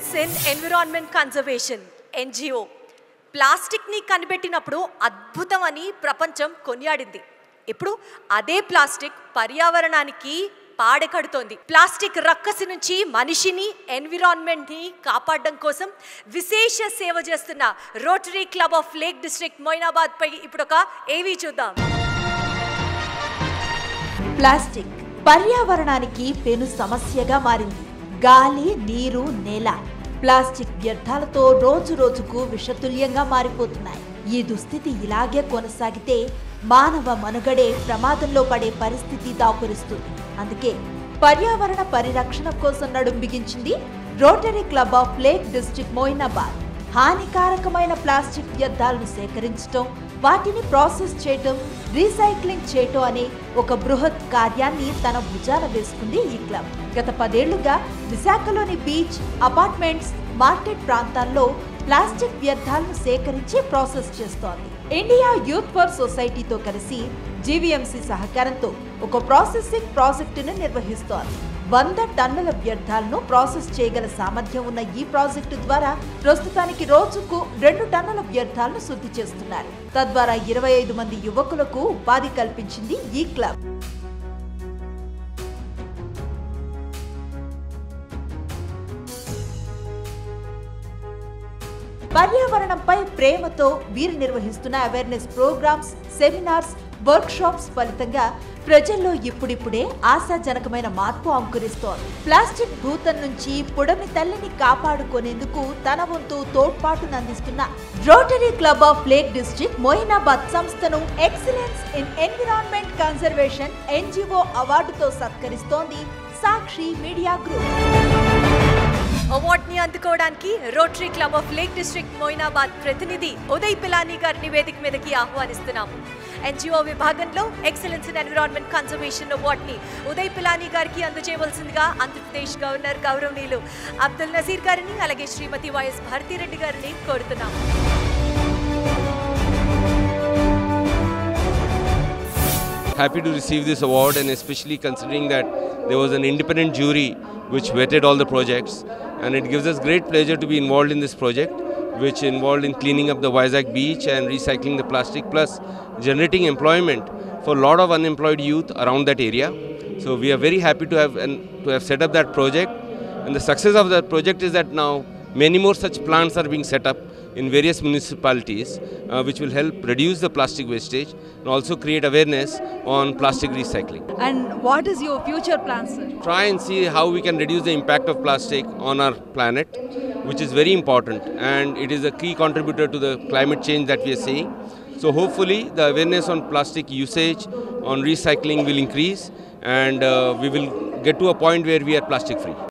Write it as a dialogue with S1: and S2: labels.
S1: Excellence in environment conservation NGO ప్లాస్టిక్ని కనిపెట్టినప్పుడు అద్భుతం అని ప్రపంచం కొనియాడింది. ఇప్పుడు అదే ప్లాస్టిక్ పర్యావరణానికి పాడెకడుతోంది. ప్లాస్టిక్ రక్కసి నుంచి మనిషిని ఎన్విరాన్మెంట్ని కాపాడడం కోసం విశేష సేవ చేస్తున్న Rotary Club of Lake District Moinabad పై ఇప్పుడు ఒక ఏవీ చూద్దాం.
S2: ప్లాస్టిక్ పర్యావరణానికి పెను సమస్యగా మారింది. గాలి, నీరు, నేల ప్లాస్టిక్ వ్యర్థాలతో రోజు రోజుకు విషతుల్యంగా మారిపోతున్నాయి. ఈ దుస్థితి ఇలాగే కొనసాగితే మానవ మనుగడే ప్రమాదంలో పడే పరిస్థితి దాపురిస్తుంది. అందుకే పర్యావరణ పరిరక్షణ కోసం నడుం బిగించింది Rotary Club of Lake District Moinabad. హానికారకమైన ప్లాస్టిక్ వ్యర్థాలను సేకరించడం, వాటిని ప్రాసెస్ చేయటం, రీసైక్లింగ్ చేయటం అనే ఒక బృహత్ కార్యాన్ని తన భుజాన వేసుకుంది ఈ క్లబ్. గత 10 ఏళ్లుగా విశాఖలోని బీచ్, అపార్ట్మెంట్స్, మార్కెట్ ప్రాంతాల్లో ప్లాస్టిక్ వ్యర్థాలను సేకరించి ప్రాసెస్ చేస్తోంది. ఇండియా యూత్ ఫర్ సొసైటీతో కలిసి జీవీఎంసీ సహకారంతో ఒక ప్రాసెసింగ్ ప్రాజెక్టును నిర్వహిస్తోంది. 100 టన్నుల వ్యర్థాలను ప్రాసెస్ చేయగల సామర్థ్యం ఉన్న ఈ ప్రాజెక్టు ద్వారా ప్రస్తుతానికి రోజుకు 2 టన్నుల వ్యర్థాలను శుద్ధి చేస్తున్నారు. తద్వారా 25 మంది యువకులకు ఉపాధి కల్పించింది ఈ క్లబ్. పర్యావరణంపై ప్రేమతో వీరు నిర్వహిస్తున్న అవేర్నెస్ ప్రోగ్రామ్స్, సెమినార్స్, వర్క్షాప్స్ ఫలితంగా ప్రజల్లో ఇప్పుడిప్పుడే ఆశాజనకమైన మార్పు అంకురిస్తోంది. ప్లాస్టిక్ భూతం నుంచి పుడమి తల్లిని కాపాడుకునేందుకు తన వంతు తోడ్పాటునందిస్తున్న Rotary Club of Lake District Moinabad సంస్థను excellence in environment conservation NGO అవార్డుతో సత్కరిస్తోంది సాక్షి మీడియా గ్రూప్.
S1: అవార్డుని అందుకోవడానికి Rotary Club of Lake District Moinabad ప్రతినిధి ఉదయ్ పిలానీ గారిని వేదిక మీదకి ఆహ్వానిస్తున్నాము. ఎన్జిఓ విభాగంలో ఎక్సలెన్స్ ఇన్ ఎన్విరాన్మెంట్ కన్జర్వేషన్ అవార్డుని ఉదయ్ పిలానీ గారికి అందజేయవలసిందిగా ఆంధ్రప్రదేశ్ గవర్నర్ గౌరవనీయులు అబ్దుల్ నజీర్ గారిని, అలాగే శ్రీమతి వైఎస్ భారతిరెడ్డి గారిని కోరుతున్నాము.
S3: Happy to receive this award, and especially considering that there was an independent jury which vetted all the projects, and it gives us great pleasure to be involved in this project, which involved in cleaning up the Vizag beach and recycling the plastic, plus generating employment for a lot of unemployed youth around that area. So we are very happy to have set up that project, and the success of that project is that now many more such plants are being set up in various municipalities, which will help reduce the plastic wastage and also create awareness on plastic recycling.
S4: And what is your future plan, sir?
S3: Try and see how we can reduce the impact of plastic on our planet, which is very important, and it is a key contributor to the climate change that we are seeing. So hopefully the awareness on plastic usage, on recycling will increase, and we will get to a point where we are plastic free.